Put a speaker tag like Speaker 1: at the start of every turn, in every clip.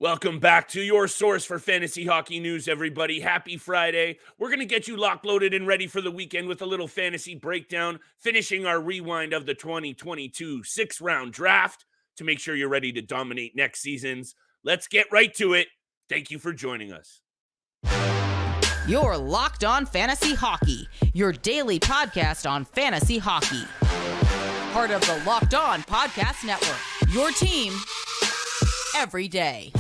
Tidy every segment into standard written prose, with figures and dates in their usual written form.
Speaker 1: Welcome back to your source for fantasy hockey news, everybody. Happy Friday. We're going to get you locked, loaded, and ready for the weekend with a little fantasy breakdown, finishing our rewind of the 2022 sixth-round draft to make sure you're ready to dominate next season's. Let's get right to it. Thank you for joining us.
Speaker 2: You're Locked On Fantasy Hockey, your daily podcast on fantasy hockey. Part of the Locked On Podcast Network, your team every day.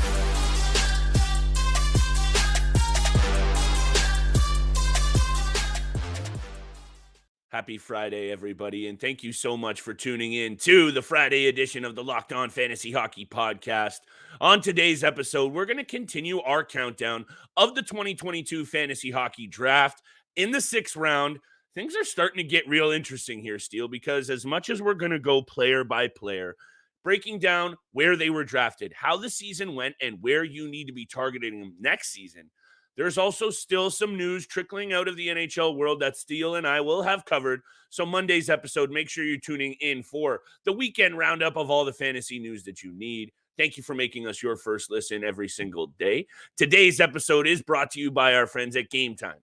Speaker 1: Happy Friday, everybody, and thank you so much for tuning in to the Friday edition of the Locked On Fantasy Hockey Podcast. On today's episode, we're going to continue our countdown of the 2022 Fantasy Hockey Draft. In the sixth round, things are starting to get real interesting here, Steele, because as much as we're going to go player by player, breaking down where they were drafted, how the season went, and where you need to be targeting them next season, there's also still some news trickling out of the NHL world that Steele and I will have covered. So Monday's episode, make sure you're tuning in for the weekend roundup of all the fantasy news that you need. Thank you for making us your first listen every single day. Today's episode is brought to you by our friends at Game Time.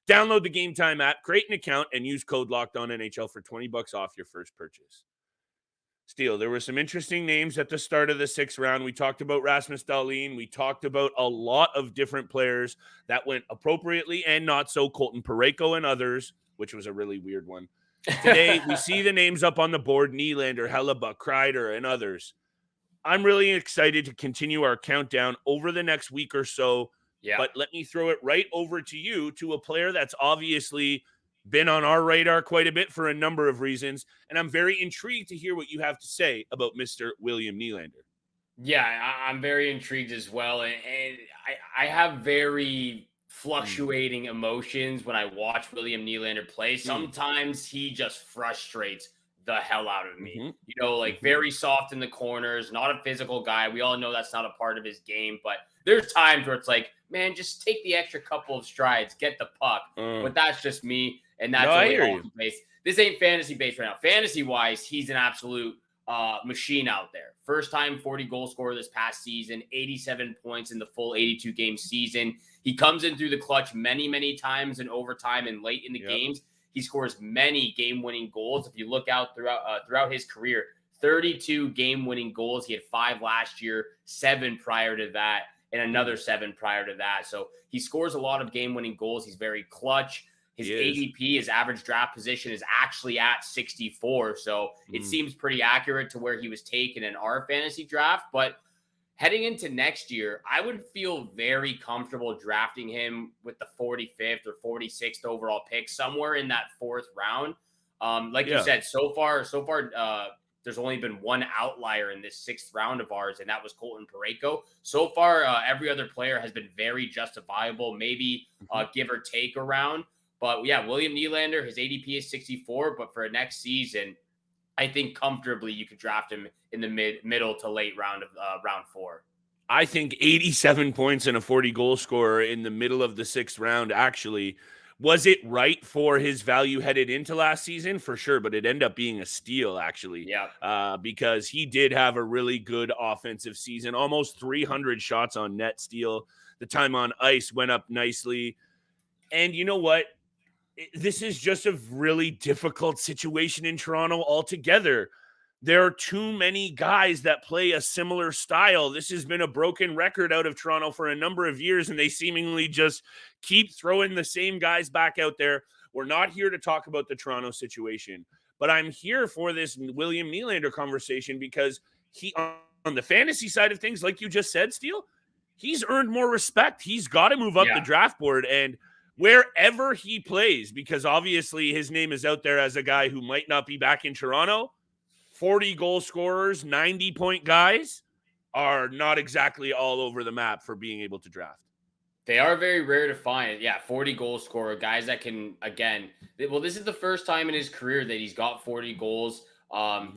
Speaker 1: Download the Game Time app, create an account, and use code LOCKEDONNHL for $20 off your first purchase. Steele, there were some interesting names at the start of the sixth round. We talked about Rasmus Dahlin. We talked about a lot of different players that went appropriately and not so. Colton Parayko and others, which was a really weird one. Today, we see the names up on the board: Nylander, Hellebuyck, Kreider, and others. I'm really excited to continue our countdown over the next week or so. Yeah. But let me throw it right over to you, to a player that's obviously been on our radar quite a bit for a number of reasons, and I'm very intrigued to hear what you have to say about Mr. William Nylander.
Speaker 3: Yeah, I'm very intrigued as well, and I have very fluctuating emotions when I watch William Nylander play. Sometimes he just frustrates the hell out of me. You know, very soft in the corners, not a physical guy. We all know that's not a part of his game, but there's times where it's like, man, just take the extra couple of strides, get the puck. But that's just me. And that's based. This ain't fantasy based right now. Fantasy wise, he's an absolute machine out there. First time 40 goal scorer this past season, 87 points in the full 82 game season. He comes in through the clutch many times in overtime and late in the games. He scores many game winning goals. If you look out throughout his career, 32 game winning goals. He had 5 last year, 7 prior to that, and another 7 prior to that. So he scores a lot of game winning goals. He's very clutch. His ADP, his average draft position, is actually at 64. So it seems pretty accurate to where he was taken in our fantasy draft. But heading into next year, I would feel very comfortable drafting him with the 45th or 46th overall pick, somewhere in that 4th round. You said, so far, there's only been one outlier in this 6th round of ours, and that was Colton Parayko. So far, every other player has been very justifiable, maybe give or take around. But yeah, William Nylander, his ADP is 64, but for next season, I think comfortably you could draft him in the middle to late round of round 4.
Speaker 1: I think 87 points and a 40 goal scorer in the middle of the 6th round, actually, was it right for his value headed into last season? For sure, but it ended up being a steal, actually.
Speaker 3: Yeah.
Speaker 1: Because he did have a really good offensive season, almost 300 shots on net. Steele. The time on ice went up nicely. And you know what? This is just a really difficult situation in Toronto altogether. There are too many guys that play a similar style. This has been a broken record out of Toronto for a number of years, and they seemingly just keep throwing the same guys back out there. We're not here to talk about the Toronto situation, but I'm here for this William Nylander conversation because he, on the fantasy side of things, like you just said, Steele, he's earned more respect. He's got to move up the draft board, and wherever he plays, because obviously his name is out there as a guy who might not be back in Toronto, 40 goal scorers, 90-point guys are not exactly all over the map for being able to draft.
Speaker 3: They are very rare to find. Yeah, 40 goal scorer, guys that can, again, this is the first time in his career that he's got 40 goals.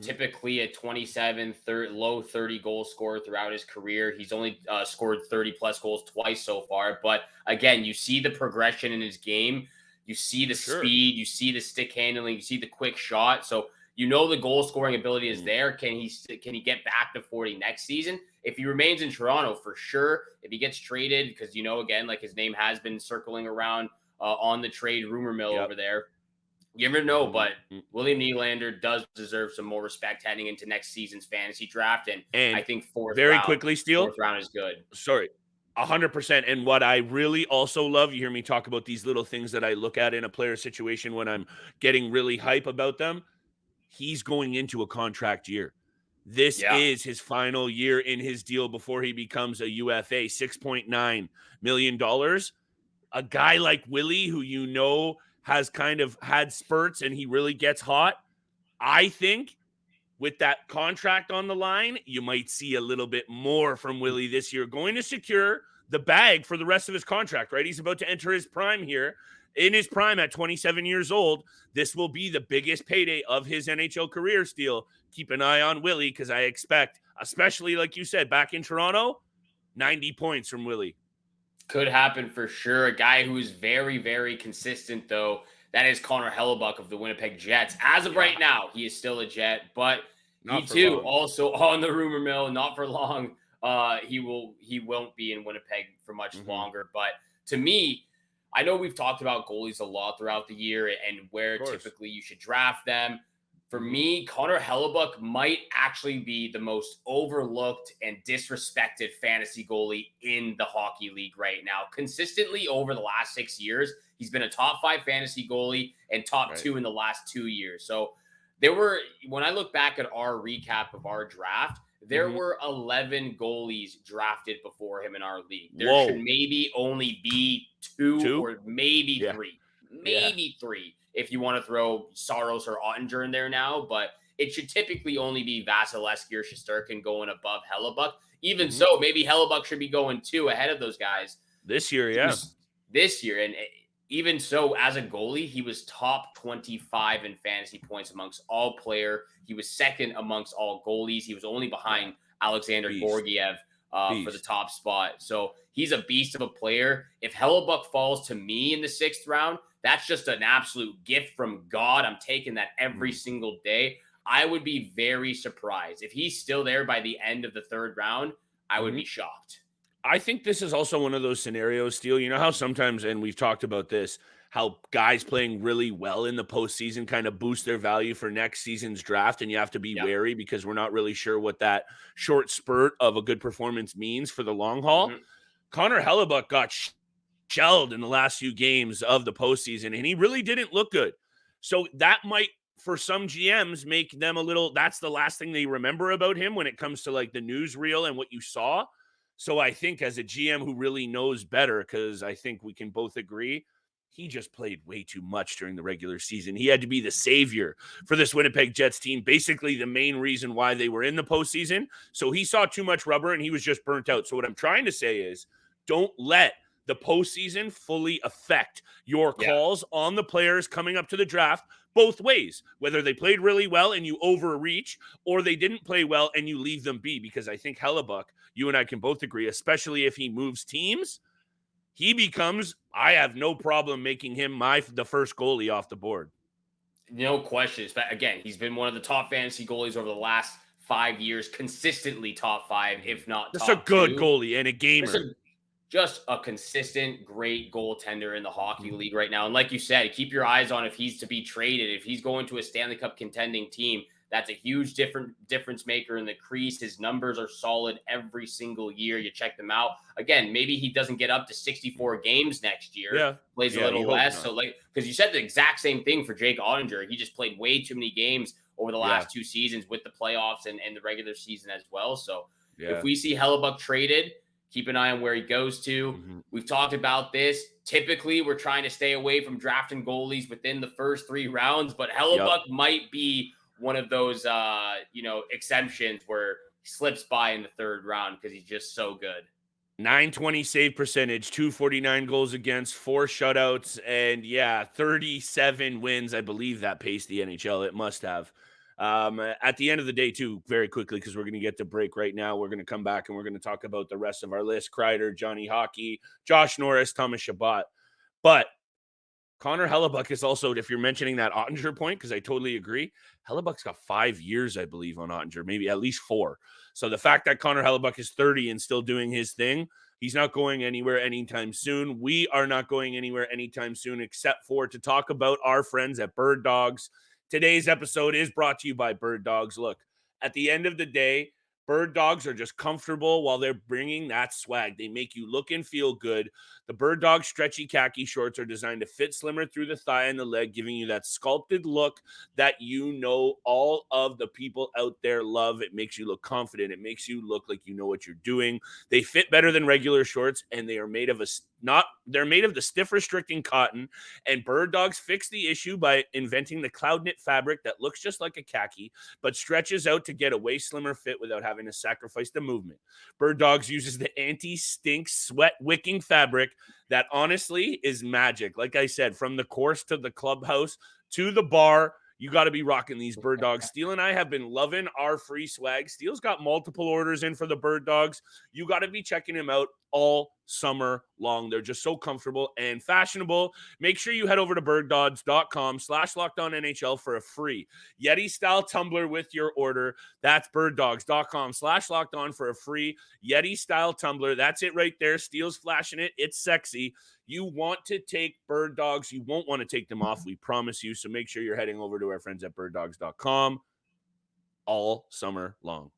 Speaker 3: Typically a 27, low 30 goal scorer throughout his career. He's only scored 30 plus goals twice so far. But again, you see the progression in his game. You see the speed, you see the stick handling, you see the quick shot. So The goal scoring ability is there. Can he get back to 40 next season? If he remains in Toronto, for sure. If he gets traded, because again, like his name has been circling around on the trade rumor mill over there. You never know, but William Nylander does deserve some more respect heading into next season's fantasy draft, and I think fourth round is good.
Speaker 1: Sorry. 100%. And what I really also love, you hear me talk about these little things that I look at in a player situation when I'm getting really hype about them. He's going into a contract year. This is his final year in his deal before he becomes a UFA, $6.9 million. A guy like Willie, who has kind of had spurts and he really gets hot. I think with that contract on the line, you might see a little bit more from Willie this year, going to secure the bag for the rest of his contract, right? He's about to enter his prime here. In his prime at 27 years old, this will be the biggest payday of his NHL career still. Keep an eye on Willie because I expect, especially like you said, back in Toronto, 90 points from Willie.
Speaker 3: Could happen for sure. A guy who is very, very consistent, though, that is Connor Hellebuyck of the Winnipeg Jets. As of right now, he is still a Jet, but also on the rumor mill, not for long. He won't be in Winnipeg for much longer. But to me, I know we've talked about goalies a lot throughout the year and where typically you should draft them. For me, Connor Hellebuyck might actually be the most overlooked and disrespected fantasy goalie in the hockey league right now. Consistently over the last 6 years, he's been a top 5 fantasy goalie and top 2 in the last 2 years. So when I look back at our recap of our draft, there were 11 goalies drafted before him in our league. There should maybe only be two or maybe three. Maybe three if you want to throw Saros or Ottinger in there now. But it should typically only be Vasilevsky or Shesterkin going above Hellebuyck. Even so, maybe Hellebuyck should be going 2 ahead of those guys.
Speaker 1: This year,
Speaker 3: This year. And even so, as a goalie, he was top 25 in fantasy points amongst all player. He was second amongst all goalies. He was only behind Alexander Georgiev for the top spot. So he's a beast of a player. If Hellebuyck falls to me in the 6th round, that's just an absolute gift from God. I'm taking that every single day. I would be very surprised. If he's still there by the end of the 3rd round, I would be shocked.
Speaker 1: I think this is also one of those scenarios, Steele. You know how sometimes, and we've talked about this, how guys playing really well in the postseason kind of boost their value for next season's draft, and you have to be wary because we're not really sure what that short spurt of a good performance means for the long haul. Connor Hellebuyck got shelled in the last few games of the postseason, and he really didn't look good. So that might, for some GMs, make them a little, that's the last thing they remember about him when it comes to like the newsreel and what you saw. So I think as a GM who really knows better, because I think we can both agree, he just played way too much during the regular season. He had to be the savior for this Winnipeg Jets team, basically the main reason why they were in the postseason. So he saw too much rubber and he was just burnt out. So what I'm trying to say is don't let the postseason fully affect your calls on the players coming up to the draft both ways, whether they played really well and you overreach or they didn't play well and you leave them be. Because I think Hellebuyck, you and I can both agree, especially if he moves teams, he becomes, I have no problem making him the first goalie off the board.
Speaker 3: No question. But again, he's been one of the top fantasy goalies over the last 5 years, consistently top 5, if not top 2.
Speaker 1: That's a good goalie and a gamer.
Speaker 3: Just a consistent, great goaltender in the hockey league right now. And like you said, keep your eyes on if he's to be traded. If he's going to a Stanley Cup contending team, that's a huge difference maker in the crease. His numbers are solid every single year. You check them out. Again, maybe he doesn't get up to 64 games next year. Plays a little less. So because you said the exact same thing for Jake Ottinger. He just played way too many games over the last 2 seasons with the playoffs and the regular season as well. So if we see Hellebuyck traded, keep an eye on where he goes to. We've talked about this. Typically, we're trying to stay away from drafting goalies within the first 3 rounds, but Hellebuyck might be one of those, exceptions where he slips by in the 3rd round because he's just so good.
Speaker 1: 920 save percentage, 249 goals against, 4 shutouts, and 37 wins. I believe that paced the NHL. It must have. At the end of the day, too, very quickly, because we're going to get to break right now. We're going to come back and we're going to talk about the rest of our list. Kreider, Johnny Hockey, Josh Norris, Thomas Chabot. But Connor Hellebuyck is also, if you're mentioning that Ottinger point, because I totally agree, Hellebuck's got 5 years, I believe, on Ottinger, maybe at least 4. So the fact that Connor Hellebuyck is 30 and still doing his thing, he's not going anywhere anytime soon. We are not going anywhere anytime soon, except for to talk about our friends at Bird Dogs. Today's episode is brought to you by Bird Dogs. Look, at the end of the day, Bird Dogs are just comfortable while they're bringing that swag. They make you look and feel good. The Bird Dog stretchy khaki shorts are designed to fit slimmer through the thigh and the leg, giving you that sculpted look that all of the people out there love. It makes you look confident. It makes you look like you know what you're doing. They fit better than regular shorts, and they are made of they're made of the stiff restricting cotton, and Bird Dogs fixed the issue by inventing the cloud knit fabric that looks just like a khaki, but stretches out to get a way slimmer fit without having to sacrifice the movement. Bird Dogs uses the anti-stink sweat wicking fabric that honestly is magic. Like I said, from the course to the clubhouse to the bar, you got to be rocking these Bird Dogs. Steele and I have been loving our free swag. Steele's got multiple orders in for the Bird Dogs. You got to be checking him out all summer long. They're just so comfortable and fashionable. Make sure you head over to birddogs.com/LockedOnNHL for a free Yeti style tumbler with your order. That's birddogs.com/LockedOn for a free Yeti style tumbler. That's it right there. Steele's flashing it. It's sexy. You want to take Bird Dogs. You won't want to take them off. We promise you. So make sure you're heading over to our friends at birddogs.com all summer long.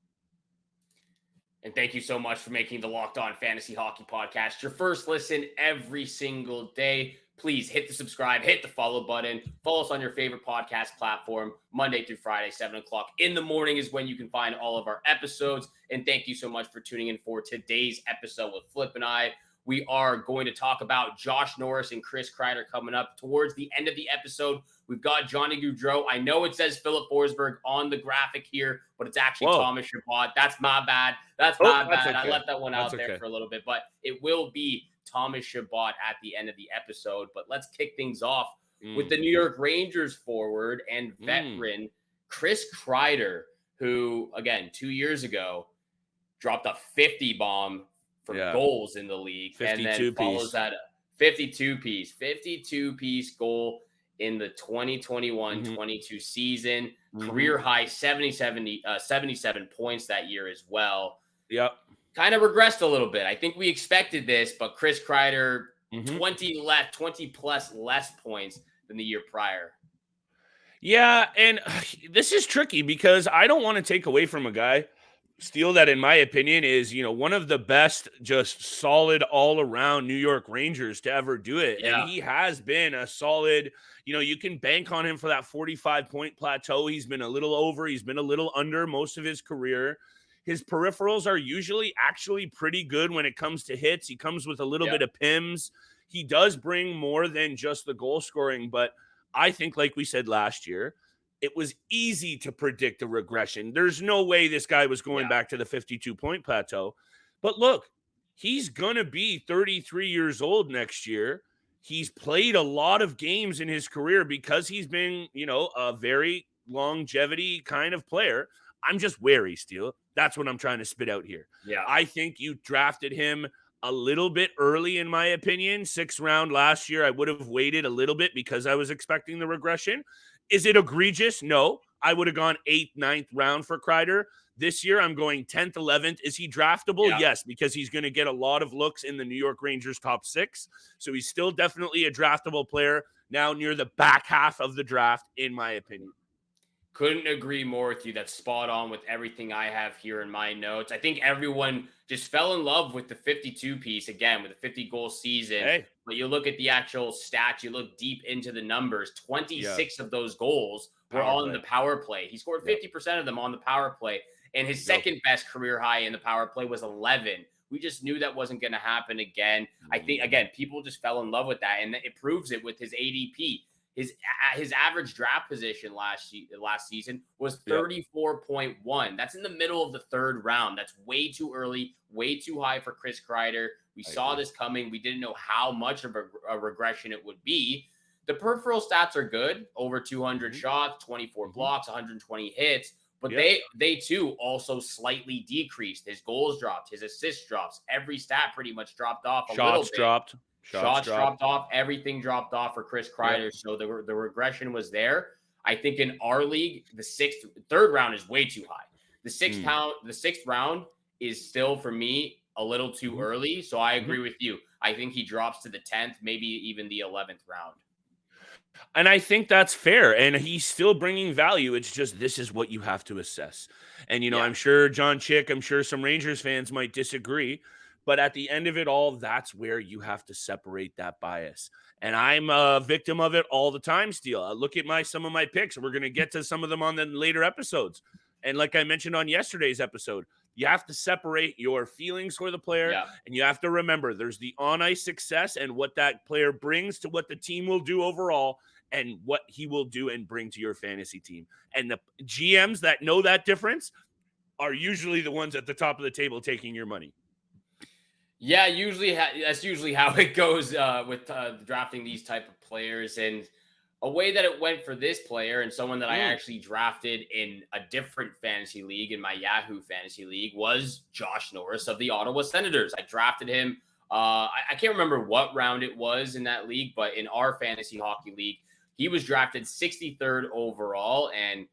Speaker 3: And thank you so much for making the Locked On Fantasy Hockey Podcast your first listen every single day. Please hit the subscribe, hit the follow button. Follow us on your favorite podcast platform. Monday through Friday, 7 o'clock in the morning is when you can find all of our episodes. And thank you so much for tuning in for today's episode with Flip and I. We are going to talk about Josh Norris and Chris Kreider coming up towards the end of the episode. We've got Johnny Gaudreau. I know it says Philip Forsberg on the graphic here, but it's actually Thomas Chabot. That's my bad. That's my bad. Okay. I left that one out there for a little bit, but it will be Thomas Chabot at the end of the episode. But let's kick things off with the New York Rangers forward and veteran Chris Kreider, who, again, 2 years ago, dropped a 50 bomb for goals in the league, and then follows that 52-piece goal in the 2021-22 season. Career high 77 points that year as well.
Speaker 1: Yep.
Speaker 3: Kind of regressed a little bit. I think we expected this, but Chris Kreider 20 plus less points than the year prior.
Speaker 1: Yeah, and this is tricky because I don't want to take away from a guy, Steele, that in my opinion is, one of the best, just solid all around New York Rangers to ever do it. Yeah. And he has been a solid, you can bank on him for that 45-point plateau. He's been a little over, he's been a little under most of his career. His peripherals are usually actually pretty good when it comes to hits. He comes with a little bit of PIMs. He does bring more than just the goal scoring, but I think, like we said last year, it was easy to predict a regression. There's no way this guy was going back to the 52-point plateau. But look, he's going to be 33 years old next year. He's played a lot of games in his career because he's been, a very longevity kind of player. I'm just wary, Steele. That's what I'm trying to spit out here.
Speaker 3: Yeah.
Speaker 1: I think you drafted him a little bit early, in my opinion. 6th round last year, I would have waited a little bit because I was expecting the regression. Is it egregious? No. I would have gone 8th, 9th round for Kreider. This year, I'm going 10th, 11th. Is he draftable? Yeah. Yes, because he's going to get a lot of looks in the New York Rangers top 6. So he's still definitely a draftable player now near the back half of the draft, in my opinion.
Speaker 3: Couldn't agree more with you. That's spot on with everything I have here in my notes. I think everyone just fell in love with the 52-piece, again, with a 50-goal season. Hey. But you look at the actual stats, you look deep into the numbers, 26 of those goals were on the power play. He scored 50% of them on the power play. And his second best career high in the power play was 11. We just knew that wasn't going to happen again. I think, again, people just fell in love with that. And it proves it with his ADP. His average draft position last season was 34.1. That's in the middle of the 3rd round. That's way too early, way too high for Chris Kreider. We saw this coming. We didn't know how much of a regression it would be. The peripheral stats are good. Over 200 shots, 24 blocks, 120 hits. But
Speaker 1: Yep.
Speaker 3: they too also slightly decreased. His goals dropped, his assists drops, every stat pretty much dropped off a little
Speaker 1: Shots
Speaker 3: bit.
Speaker 1: dropped.
Speaker 3: Shots dropped off, everything dropped off for Chris Kreider.
Speaker 1: Yep.
Speaker 3: So the regression was there. I think in our league, third round is way too high. The sixth round is still for me a little too early. So I agree with you. I think he drops to the 10th, maybe even the 11th round.
Speaker 1: And I think that's fair. And he's still bringing value. It's just this is what you have to assess. And, I'm sure John Chick, I'm sure some Rangers fans might disagree. But at the end of it all, that's where you have to separate that bias. And I'm a victim of it all the time, Steele. Look at some of my picks. We're going to get to some of them on the later episodes. And like I mentioned on yesterday's episode, you have to separate your feelings for the player.
Speaker 3: Yeah.
Speaker 1: And you have to remember there's the on-ice success and what that player brings to what the team will do overall and what he will do and bring to your fantasy team. And the GMs that know that difference are usually the ones at the top of the table taking your money.
Speaker 3: Yeah, that's usually how it goes with drafting these type of players. And a way that it went for this player and someone that I actually drafted in a different fantasy league, in my Yahoo fantasy league, was Josh Norris of the Ottawa Senators. I drafted him. I can't remember what round it was in that league, but in our fantasy hockey league, he was drafted 63rd overall. And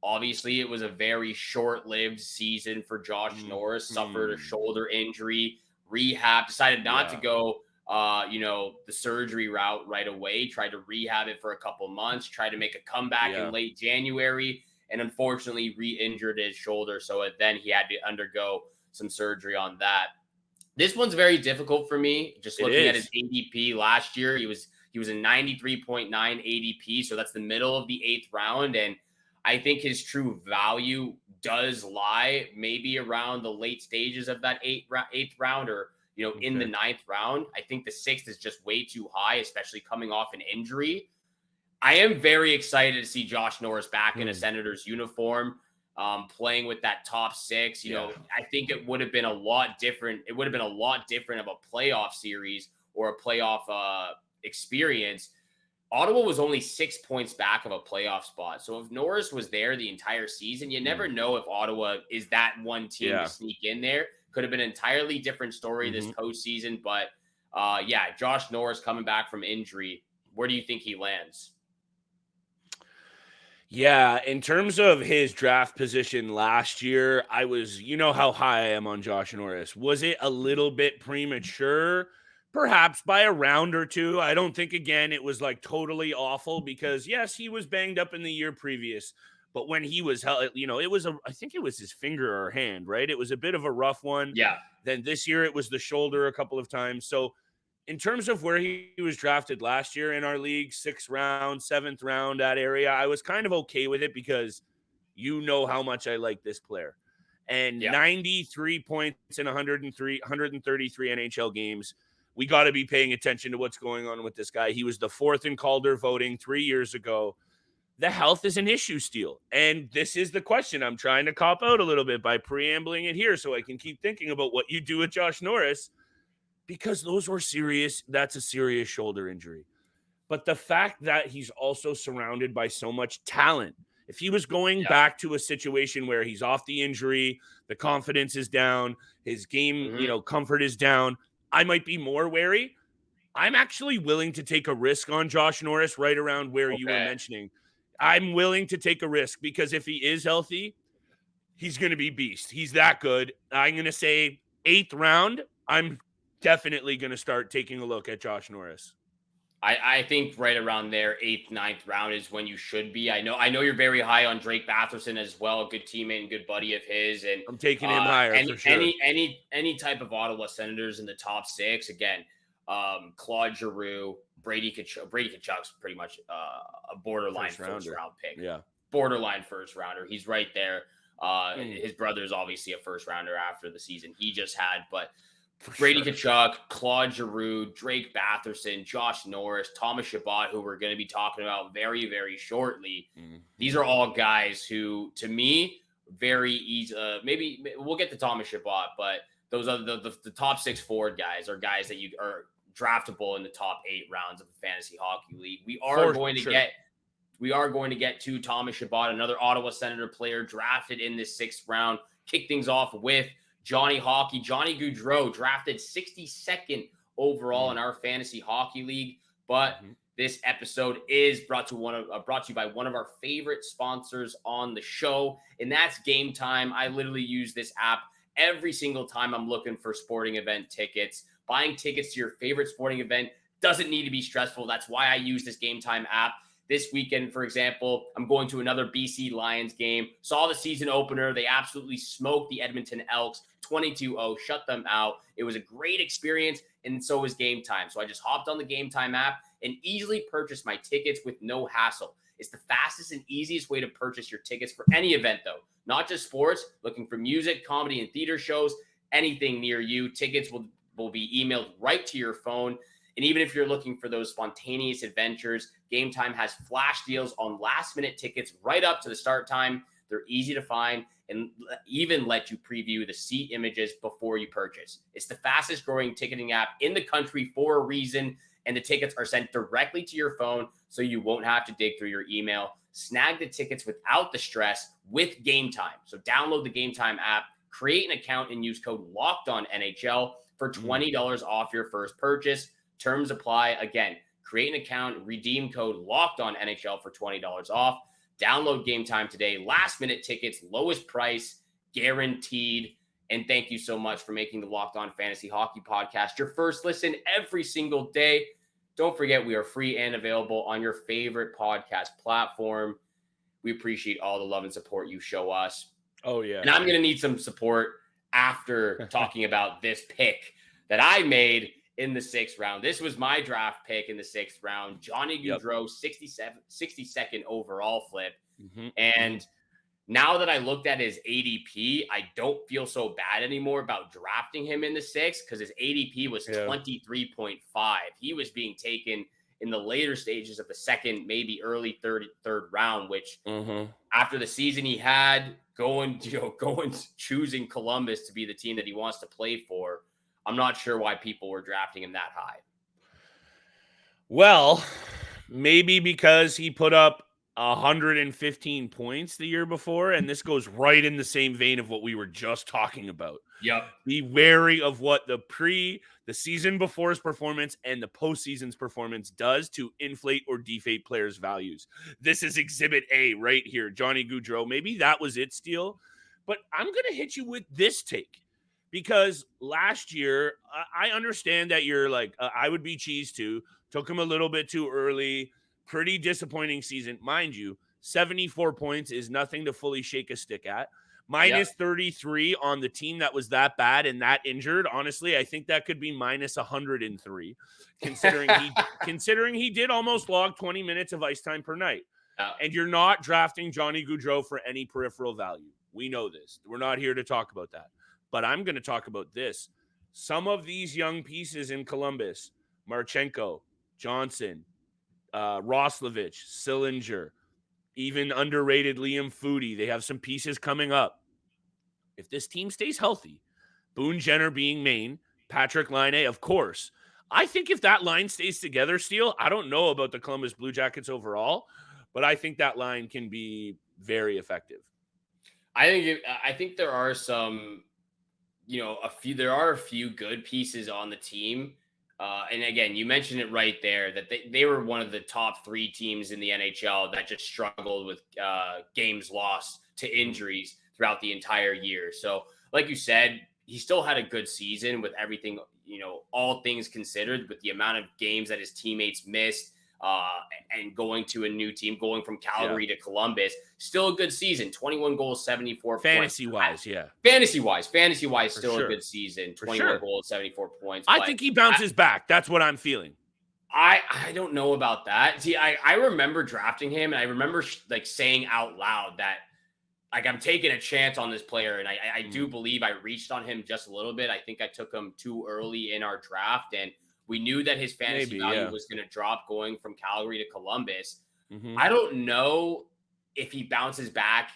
Speaker 3: obviously it was a very short-lived season for Josh Norris, suffered a shoulder injury, rehab, decided not to go the surgery route right away, tried to rehab it for a couple months, tried to make a comeback in late January, and unfortunately re-injured his shoulder. So then he had to undergo some surgery on that. This one's very difficult for me. Just looking at his ADP last year, he was a 93.9 ADP. So that's the middle of the 8th round. And I think his true value does lie maybe around the late stages of that 8th round, or in the 9th round. I think the 6th is just way too high, especially coming off an injury. I am very excited to see Josh Norris back in a Senators uniform, playing with that top 6. I think it would have been a lot different. It would have been a lot different of a playoff series or a playoff experience. Ottawa was only 6 points back of a playoff spot. So if Norris was there the entire season, you never know if Ottawa is that one team to sneak in there. Could have been an entirely different story this postseason. But Josh Norris coming back from injury, where do you think he lands?
Speaker 1: Yeah, in terms of his draft position last year, how high I am on Josh Norris. Was it a little bit premature? Perhaps by a round or two. I don't think, again, it was like totally awful because, yes, he was banged up in the year previous. But when he was, I think it was his finger or hand, right? It was a bit of a rough one.
Speaker 3: Yeah.
Speaker 1: Then this year it was the shoulder a couple of times. So in terms of where he was drafted last year in our league, 6th round, 7th round, that area, I was kind of okay with it because how much I like this player. And 93 points in 133 NHL games. We got to be paying attention to what's going on with this guy. He was the 4th in Calder voting 3 years ago. The health is an issue, Steele. And this is the question. I'm trying to cop out a little bit by preambling it here so I can keep thinking about what you do with Josh Norris, because those were serious. That's a serious shoulder injury. But the fact that he's also surrounded by so much talent, if he was going back to a situation where he's off the injury, the confidence is down, his game, comfort is down, I might be more wary. I'm actually willing to take a risk on Josh Norris right around where you were mentioning. I'm willing to take a risk because if he is healthy, he's going to be beast. He's that good. I'm going to say 8th round. I'm definitely going to start taking a look at Josh Norris.
Speaker 3: I think right around there, 8th, 9th round is when you should be. I know you're very high on Drake Batherson as well, a good teammate and good buddy of his. And
Speaker 1: I'm taking him higher for sure.
Speaker 3: Any type of Ottawa Senators in the top 6, again, Claude Giroux, Brady Tkachuk's pretty much a borderline first round pick.
Speaker 1: Yeah.
Speaker 3: Borderline first rounder. He's right there. His brother's obviously a first rounder after the season he just had, but Brady Tkachuk, Claude Giroux, Drake Batherson, Josh Norris, Thomas Chabot, who we're going to be talking about very, very shortly. These are all guys who, to me, very easy. Maybe we'll get to Thomas Chabot, but those are the top 6 forward guys are guys that you are draftable in the top 8 rounds of the fantasy hockey league. We are going to get we are going to get to Thomas Chabot, another Ottawa Senator player drafted in this 6th round. Kick things off with Johnny Gaudreau, drafted 62nd overall in our fantasy hockey league. But this episode is brought to you by one of our favorite sponsors on the show, and that's Game Time. I literally use this app every single time I'm looking for sporting event tickets. Buying tickets to your favorite sporting event doesn't need to be stressful. That's why I use this Game Time app. This weekend, for example, I'm going to another BC Lions game. Saw the season opener. They absolutely smoked the Edmonton Elks 22-0, shut them out. It was a great experience, and so was Game Time. So I just hopped on the Game Time app and easily purchased my tickets with no hassle. It's the fastest and easiest way to purchase your tickets for any event, though. Not just sports, looking for music, comedy, and theater shows, anything near you. Tickets will be emailed right to your phone. And even if you're looking for those spontaneous adventures, Game Time has flash deals on last-minute tickets right up to the start time. They're easy to find and even let you preview the seat images before you purchase. It's the fastest-growing ticketing app in the country for a reason, and the tickets are sent directly to your phone so you won't have to dig through your email. Snag the tickets without the stress with Game Time. So download the Game Time app, create an account, and use code LOCKEDONNHL for $20 off your first purchase. Terms apply. Again, create an account, redeem code LOCKEDONNHL for $20 off. Download Game Time today. Last minute tickets, lowest price, guaranteed. And thank you so much for making the Locked On Fantasy Hockey Podcast your first listen every single day. Don't forget, we are free and available on your favorite podcast platform. We appreciate all the love and support you show us.
Speaker 1: Oh, yeah.
Speaker 3: And I'm going to need some support after talking about this pick that I made in the 6th round. This was my draft pick in the 6th round. Johnny Gaudreau, 62nd overall flip. And now that I looked at his ADP, I don't feel so bad anymore about drafting him in the 6th because his ADP was 23.5. He was being taken in the later stages of the 2nd, maybe early third round, which after the season he had, going choosing Columbus to be the team that he wants to play for, I'm not sure why people were drafting him that high.
Speaker 1: Well, maybe because he put up 115 points the year before, and this goes right in the same vein of what we were just talking about.
Speaker 3: Yep.
Speaker 1: Be wary of what the season before's performance and the postseason's performance does to inflate or deflate players' values. This is Exhibit A right here, Johnny Gaudreau. Maybe that was it, Steele, but I'm going to hit you with this take. Because last year, I understand that you're like, I would be cheese too. Took him a little bit too early. Pretty disappointing season. Mind you, 74 points is nothing to fully shake a stick at. Minus 33 on the team that was that bad and that injured. Honestly, I think that could be minus 103, considering he did almost log 20 minutes of ice time per night. And you're not drafting Johnny Gaudreau for any peripheral value. We know this. We're not here to talk about that. But I'm going to talk about this. Some of these young pieces in Columbus, Marchenko, Johnson, Roslovich, Sillinger, even underrated Liam Foudy. They have some pieces coming up. If this team stays healthy, Boone Jenner being main, Patrick Laine, of course. I think if that line stays together, Steele, I don't know about the Columbus Blue Jackets overall, but I think that line can be very effective.
Speaker 3: I think there are some... there are a few good pieces on the team. And again, you mentioned it right there that they were one of the top 3 teams in the NHL that just struggled with games lost to injuries throughout the entire year. So like you said, he still had a good season with everything, all things considered, with the amount of games that his teammates missed. And going to a new team, going from Calgary to Columbus, still a good season. 21 goals, 74
Speaker 1: Fantasy-wise,
Speaker 3: points. Fantasy-wise, still a good season. 21 goals, 74 points.
Speaker 1: I think he bounces back. That's what I'm feeling.
Speaker 3: I don't know about that. See, I remember drafting him, and I remember saying out loud that I'm taking a chance on this player, and I do believe I reached on him just a little bit. I think I took him too early in our draft, and we knew that his fantasy value was going to drop going from Calgary to Columbus. I don't know if he bounces back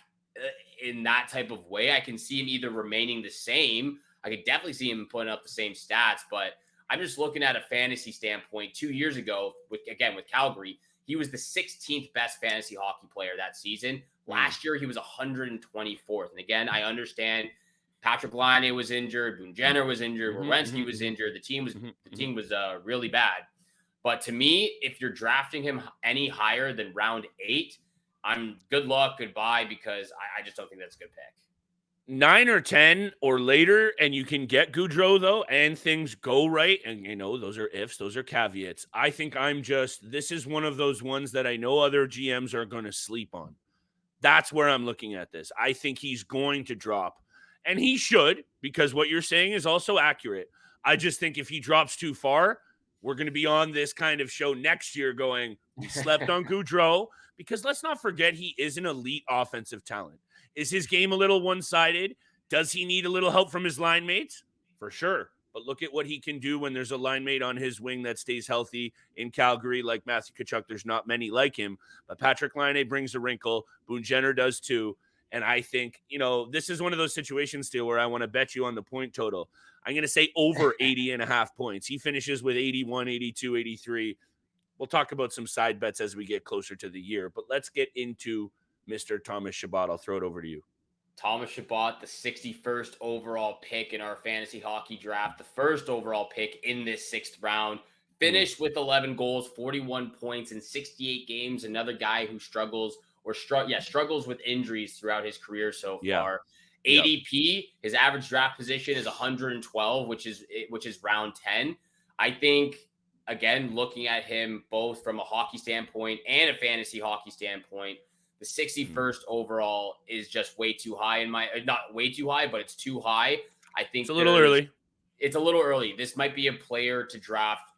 Speaker 3: in that type of way. I can see him either remaining the same. I could definitely see him putting up the same stats, but I'm just looking at a fantasy standpoint. 2 years ago, with Calgary, he was the 16th best fantasy hockey player that season. Last year, he was 124th. And again, I understand Patrick Laine was injured, Boone Jenner was injured, Werenski was injured. The team was really bad. But to me, if you're drafting him any higher than round 8, I'm good luck, goodbye, because I just don't think that's a good pick.
Speaker 1: 9 or 10 or later, and you can get Gaudreau, though, and things go right. And, those are ifs, those are caveats. I think this is one of those ones that I know other GMs are going to sleep on. That's where I'm looking at this. I think he's going to drop, and he should, because what you're saying is also accurate. I just think if he drops too far, we're going to be on this kind of show next year going, we slept on Gaudreau, because let's not forget he is an elite offensive talent. Is his game a little one-sided? Does he need a little help from his line mates? For sure. But look at what he can do when there's a line mate on his wing that stays healthy in Calgary. Like Matthew Tkachuk, there's not many like him. But Patrick Laine brings a wrinkle. Boone Jenner does too. And I think, this is one of those situations still where I want to bet you on the point total. I'm going to say over 80.5 points. He finishes with 81, 82, 83. We'll talk about some side bets as we get closer to the year. But let's get into Mr. Thomas Chabot. I'll throw it over to you.
Speaker 3: Thomas Chabot, the 61st overall pick in our fantasy hockey draft, the first overall pick in this 6th round, finished with 11 goals, 41 points in 68 games. Another guy who struggles with injuries throughout his career so far. ADP, his average draft position is 112, which is round 10. I think, again, looking at him both from a hockey standpoint and a fantasy hockey standpoint, the 61st overall is just way too high not way too high, but it's too high. I think
Speaker 1: it's a little early.
Speaker 3: It's a little early. This might be a player to draft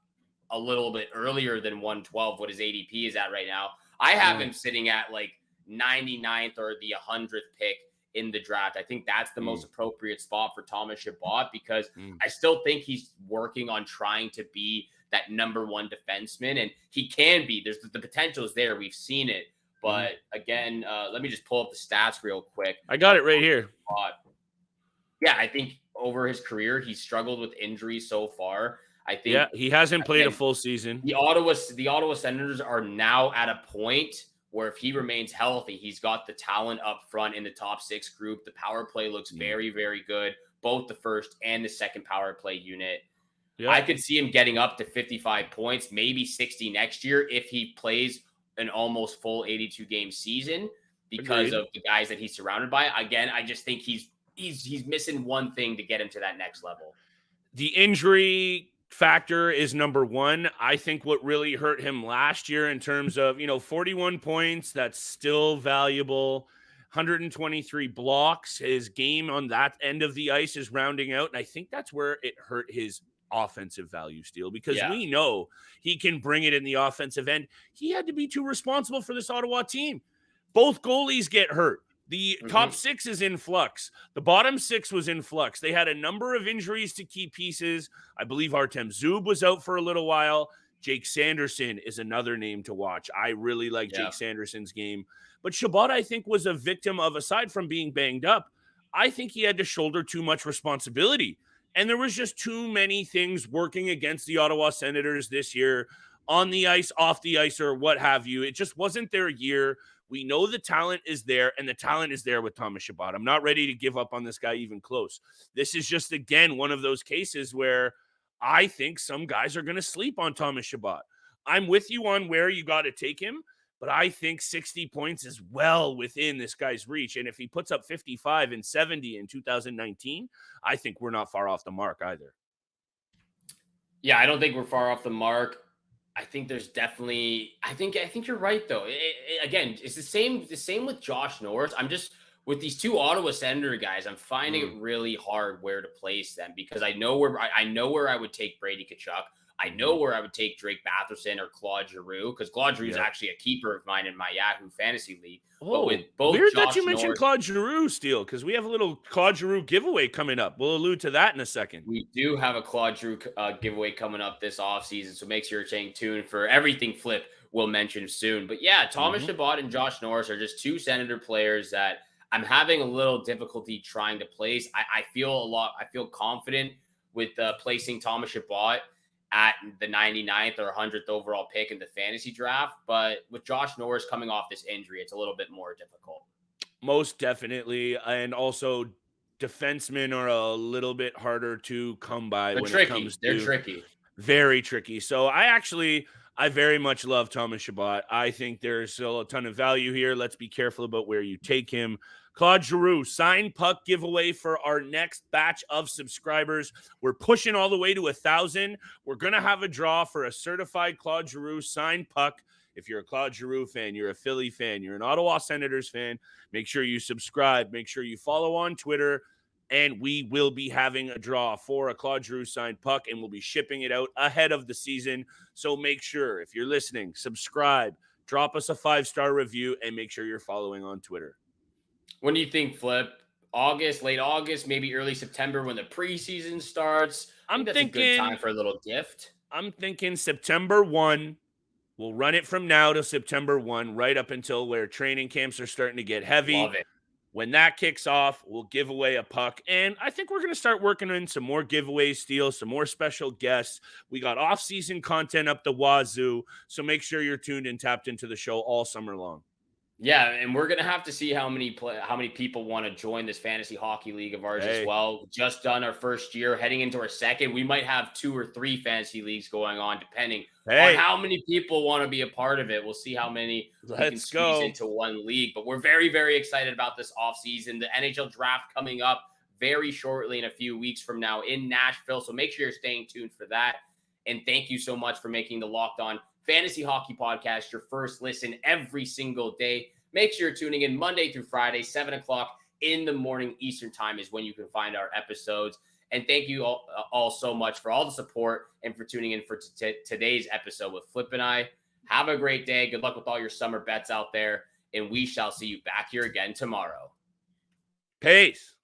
Speaker 3: a little bit earlier than 112, what his ADP is at right now. I have him sitting at like 99th or the 100th pick in the draft. I think that's the most appropriate spot for Thomas Chabot, because I still think he's working on trying to be that number one defenseman, and he can be. There's the potential is there. We've seen it. But again, let me just pull up the stats real quick.
Speaker 1: I got it right here.
Speaker 3: Yeah, I think over his career, he's struggled with injuries so far. I think
Speaker 1: he hasn't played a full season.
Speaker 3: The Ottawa Senators are now at a point where if he remains healthy, he's got the talent up front in the top 6 group. The power play looks very, very good, both the first and the second power play unit. Yeah. I could see him getting up to 55 points, maybe 60 next year if he plays an almost full 82 game season because of the guys that he's surrounded by. Again, I just think he's missing one thing to get him to that next level.
Speaker 1: The injury factor is number one. I think what really hurt him last year in terms of, 41 points, that's still valuable. 123 blocks. His game on that end of the ice is rounding out. And I think that's where it hurt his offensive value, Steele, because we know he can bring it in the offensive end. He had to be too responsible for this Ottawa team. Both goalies get hurt. The top 6 is in flux. The bottom 6 was in flux. They had a number of injuries to key pieces. I believe Artem Zub was out for a little while. Jake Sanderson is another name to watch. I really like Jake Sanderson's game. But Chabot, I think, was a victim of, aside from being banged up, I think he had to shoulder too much responsibility. And there was just too many things working against the Ottawa Senators this year, on the ice, off the ice, or what have you. It just wasn't their year. We know the talent is there, and the talent is there with Thomas Chabot. I'm not ready to give up on this guy even close. This is just, again, one of those cases where I think some guys are going to sleep on Thomas Chabot. I'm with you on where you got to take him, but I think 60 points is well within this guy's reach. And if he puts up 55 and 70 in 2019, I think we're not far off the mark either.
Speaker 3: Yeah, I don't think we're far off the mark. I think there's definitely, I think you're right though. Again, it's the same with Josh Norris. I'm just, with these two Ottawa Senator guys, I'm finding it really hard where to place them, because I know where I would take Brady Tkachuk. I know where I would take Drake Batherson or Claude Giroux, because Claude Giroux is actually a keeper of mine in my Yahoo fantasy league.
Speaker 1: Oh, with both weird Josh that you mentioned Claude Giroux, Steele, because we have a little Claude Giroux giveaway coming up. We'll allude to that in a second.
Speaker 3: We do have a Claude Giroux giveaway coming up this offseason, so make sure you're staying tuned for everything Flip we'll mention soon. But yeah, Thomas Chabot and Josh Norris are just two Senator players that I'm having a little difficulty trying to place. I feel confident with placing Thomas Chabot at the 99th or 100th overall pick in the fantasy draft. But with Josh Norris coming off this injury, it's a little bit more difficult.
Speaker 1: Most definitely. And also, defensemen are a little bit harder to come by when it comes
Speaker 3: They're
Speaker 1: to
Speaker 3: tricky.
Speaker 1: very tricky. So I very much love Thomas Chabot. I think there's still a ton of value here. Let's be careful about where you take him. Claude Giroux, signed puck giveaway for our next batch of subscribers. We're pushing all the way to 1,000. We're going to have a draw for a certified Claude Giroux signed puck. If you're a Claude Giroux fan, you're a Philly fan, you're an Ottawa Senators fan, make sure you subscribe. Make sure you follow on Twitter. And we will be having a draw for a Claude Giroux signed puck, and we'll be shipping it out ahead of the season. So make sure, if you're listening, subscribe, drop us a 5-star review, and make sure you're following on Twitter.
Speaker 3: When do you think, Flip? August, late August, maybe early September when the preseason starts?
Speaker 1: I'm
Speaker 3: that's
Speaker 1: thinking
Speaker 3: a good time for a little gift.
Speaker 1: I'm thinking September 1. We'll run it from now to September 1, right up until where training camps are starting to get heavy.
Speaker 3: Love it.
Speaker 1: When that kicks off, we'll give away a puck. And I think we're going to start working on some more giveaways, Steele, some more special guests. We got off-season content up the wazoo. So make sure you're tuned and tapped into the show all summer long.
Speaker 3: Yeah, and we're gonna have to see how many people want to join this fantasy hockey league of ours as well. Just done our first year, heading into our second. We might have 2 or 3 fantasy leagues going on, depending on how many people want to be a part of it. We'll see how many we can squeeze into one league. But we're very, very excited about this offseason. The NHL draft coming up very shortly in a few weeks from now in Nashville. So make sure you're staying tuned for that. And thank you so much for making the Locked On Fantasy Hockey Podcast your first listen every single day. Make sure you're tuning in Monday through Friday, 7 o'clock in the morning Eastern time is when you can find our episodes. And thank you all so much for all the support and for tuning in for today's episode with Flip and I. Have a great day. Good luck with all your summer bets out there. And we shall see you back here again tomorrow.
Speaker 1: Peace.